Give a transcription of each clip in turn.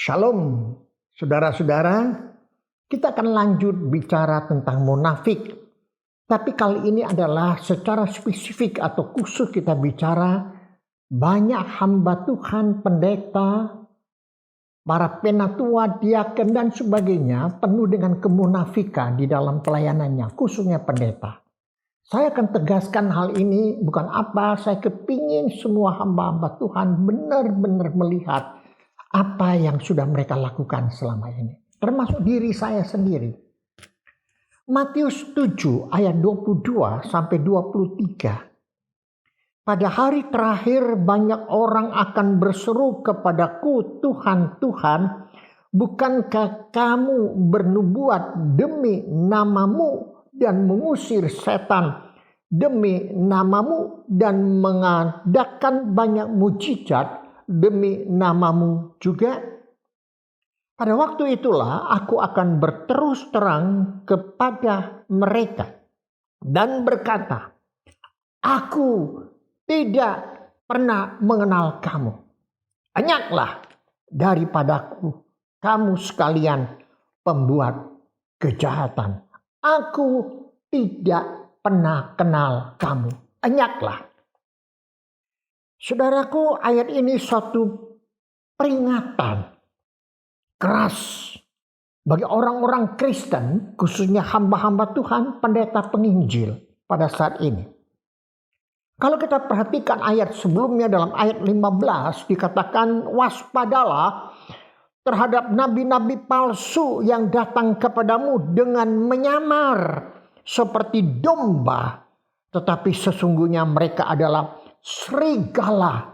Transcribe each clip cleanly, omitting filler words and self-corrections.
Shalom, saudara-saudara. Kita akan lanjut bicara tentang munafik. Tapi kali ini adalah secara spesifik atau khusus kita bicara banyak hamba Tuhan, pendeta, para penatua, diaken dan sebagainya penuh dengan kemunafikan di dalam pelayanannya, khususnya pendeta. Saya akan tegaskan hal ini bukan apa, saya kepingin semua hamba-hamba Tuhan benar-benar melihat apa yang sudah mereka lakukan selama ini. Termasuk diri saya sendiri. Matius 7 ayat 22 sampai 23. Pada hari terakhir banyak orang akan berseru kepadaku, Tuhan, Tuhan, bukankah kamu bernubuat demi namamu dan mengusir setan demi namamu dan mengadakan banyak mujizat demi namamu juga? Pada waktu itulah aku akan berterus terang kepada mereka dan berkata, aku tidak pernah mengenal kamu. Enyahlah daripadaku, kamu sekalian pembuat kejahatan. Aku tidak pernah kenal kamu. Enyahlah. Saudaraku, ayat ini suatu peringatan keras bagi orang-orang Kristen, khususnya hamba-hamba Tuhan, pendeta penginjil pada saat ini. Kalau kita perhatikan ayat sebelumnya, dalam ayat 15 dikatakan waspadalah terhadap nabi-nabi palsu yang datang kepadamu dengan menyamar seperti domba, tetapi sesungguhnya mereka adalah serigala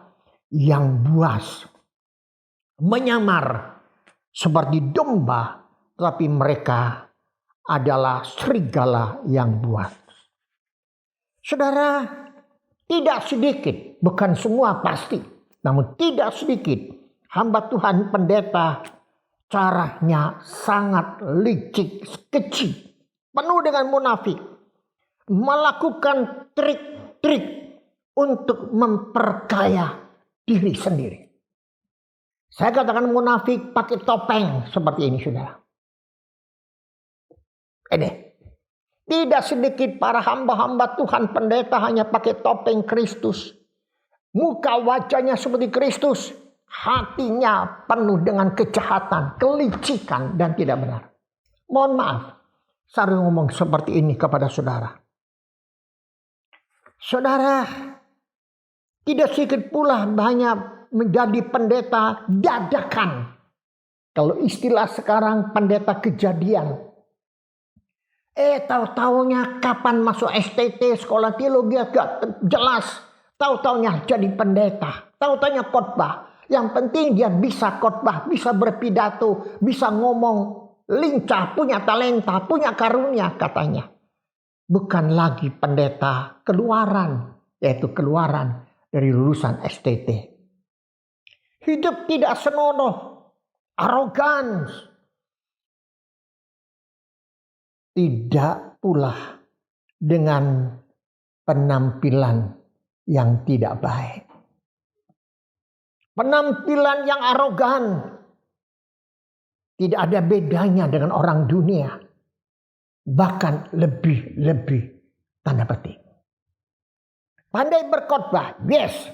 yang buas. Menyamar seperti domba, tetapi mereka adalah serigala yang buas. Saudara, tidak sedikit, bukan semua pasti, namun tidak sedikit hamba Tuhan pendeta caranya sangat licik, keji, penuh dengan munafik, melakukan trik-trik untuk memperkaya diri sendiri. Saya katakan munafik pakai topeng seperti ini, saudara. Ini. Tidak sedikit para hamba-hamba Tuhan pendeta hanya pakai topeng Kristus. Muka wajahnya seperti Kristus. Hatinya penuh dengan kejahatan, kelicikan dan tidak benar. Mohon maaf, saya ngomong seperti ini kepada saudara. Saudara, tidak sedikit pula banyak menjadi pendeta dadakan. Kalau istilah sekarang pendeta kejadian. Tahu-taunya kapan masuk STT, sekolah teologi agak jelas. Tahu-taunya jadi pendeta. Tahu-taunya khotbah. Yang penting dia bisa khotbah, bisa berpidato, bisa ngomong, lincah, punya talenta, punya karunia katanya. Bukan lagi pendeta keluaran, yaitu keluaran dari lulusan STT. Hidup tidak senonoh, arogan. Tidak pula dengan penampilan yang tidak baik. Penampilan yang arogan. Tidak ada bedanya dengan orang dunia. Bahkan lebih tanda petik. Pandai berkhotbah, yes.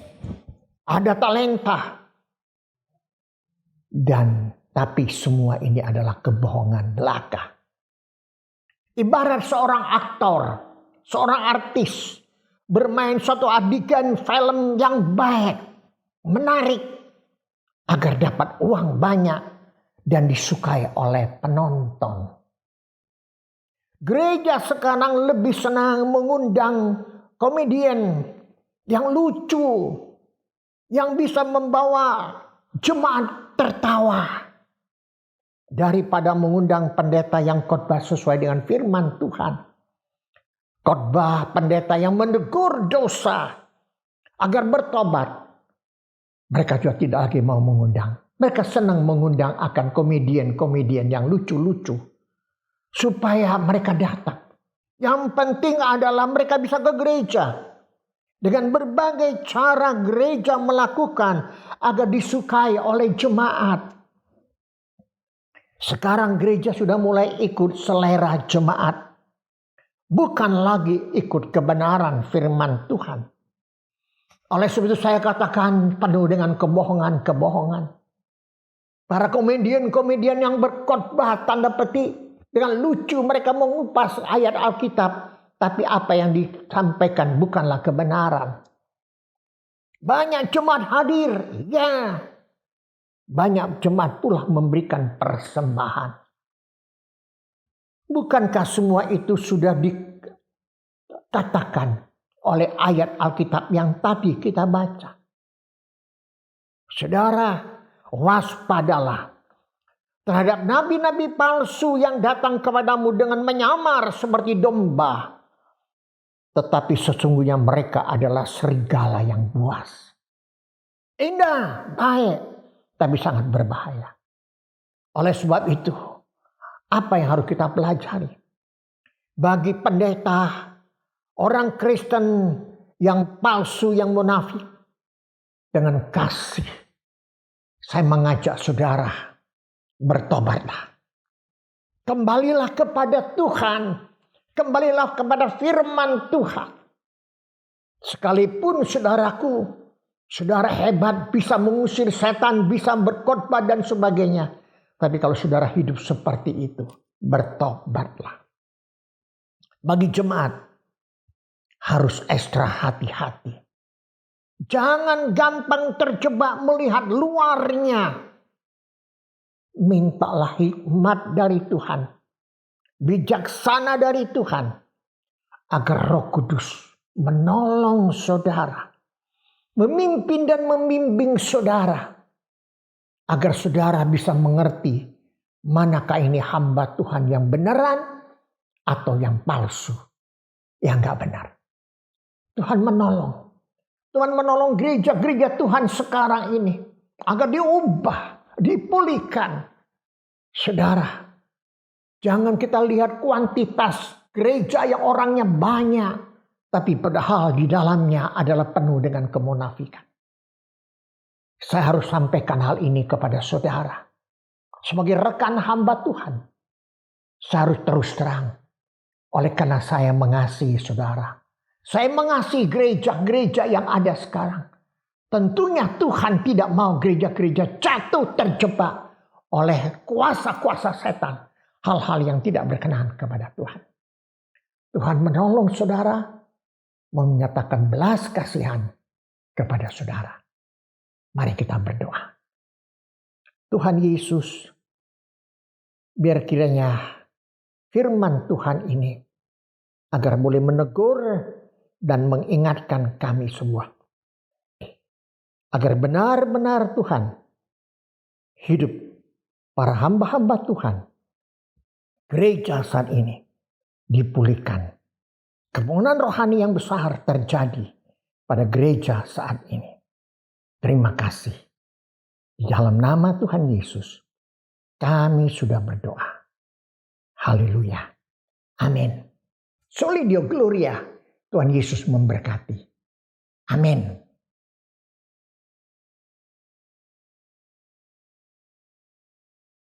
Ada talenta. Tapi semua ini adalah kebohongan belaka. Ibarat seorang aktor, seorang artis bermain suatu adegan film yang baik, menarik, agar dapat uang banyak dan disukai oleh penonton. Gereja sekarang lebih senang mengundang komedian yang lucu, yang bisa membawa jemaat tertawa, daripada mengundang pendeta yang khotbah sesuai dengan firman Tuhan. Khotbah pendeta yang menegur dosa agar bertobat. Mereka juga tidak lagi mau mengundang. Mereka senang mengundang akan komedian-komedian yang lucu-lucu. Supaya mereka datang. Yang penting adalah mereka bisa ke gereja. Dengan berbagai cara gereja melakukan agar disukai oleh jemaat. Sekarang gereja sudah mulai ikut selera jemaat. Bukan lagi ikut kebenaran firman Tuhan. Oleh sebab itu saya katakan penuh dengan kebohongan-kebohongan. Para komedian-komedian yang berkhotbah tanda petik. Dengan lucu mereka mengupas ayat Alkitab. Tapi apa yang disampaikan bukanlah kebenaran. Banyak jemaat hadir. Ya. Banyak jemaat pula memberikan persembahan. Bukankah semua itu sudah dikatakan oleh ayat Alkitab yang tadi kita baca? Saudara, waspadalah terhadap nabi-nabi palsu yang datang kepadamu dengan menyamar seperti domba. Tetapi sesungguhnya mereka adalah serigala yang buas. Indah, baik, tapi sangat berbahaya. Oleh sebab itu, apa yang harus kita pelajari? Bagi pendeta, orang Kristen yang palsu, yang munafik, dengan kasih, saya mengajak saudara, bertobatlah. Kembalilah kepada Tuhan. Kembalilah kepada firman Tuhan. Sekalipun saudaraku, saudara hebat, bisa mengusir setan, bisa berkhotbah dan sebagainya. Tapi kalau saudara hidup seperti itu, bertobatlah. Bagi jemaat, harus ekstra hati-hati. Jangan gampang terjebak melihat luarnya. Mintalah hikmat dari Tuhan. Bijaksana dari Tuhan. Agar Roh Kudus menolong saudara. Memimpin dan membimbing saudara. Agar saudara bisa mengerti manakah ini hamba Tuhan yang beneran atau yang palsu. Yang gak benar. Tuhan menolong. Tuhan menolong gereja-gereja Tuhan sekarang ini. Agar diubah, dipulihkan. Saudara, jangan kita lihat kuantitas gereja yang orangnya banyak. Tapi padahal di dalamnya adalah penuh dengan kemunafikan. Saya harus sampaikan hal ini kepada saudara. Sebagai rekan hamba Tuhan. Saya harus terus terang. Oleh karena saya mengasihi saudara. Saya mengasihi gereja-gereja yang ada sekarang. Tentunya Tuhan tidak mau gereja-gereja jatuh terjebak oleh kuasa-kuasa setan. Hal-hal yang tidak berkenan kepada Tuhan. Tuhan menolong saudara. Menyatakan belas kasihan kepada saudara. Mari kita berdoa. Tuhan Yesus, biar kiranya firman Tuhan ini agar boleh menegur dan mengingatkan kami semua. Agar benar-benar Tuhan hidup para hamba-hamba Tuhan. Gereja saat ini dipulihkan. Kebangunan rohani yang besar terjadi pada gereja saat ini. Terima kasih. Di dalam nama Tuhan Yesus, kami sudah berdoa. Haleluya. Amin. Soli Deo Gloria. Tuhan Yesus memberkati. Amin.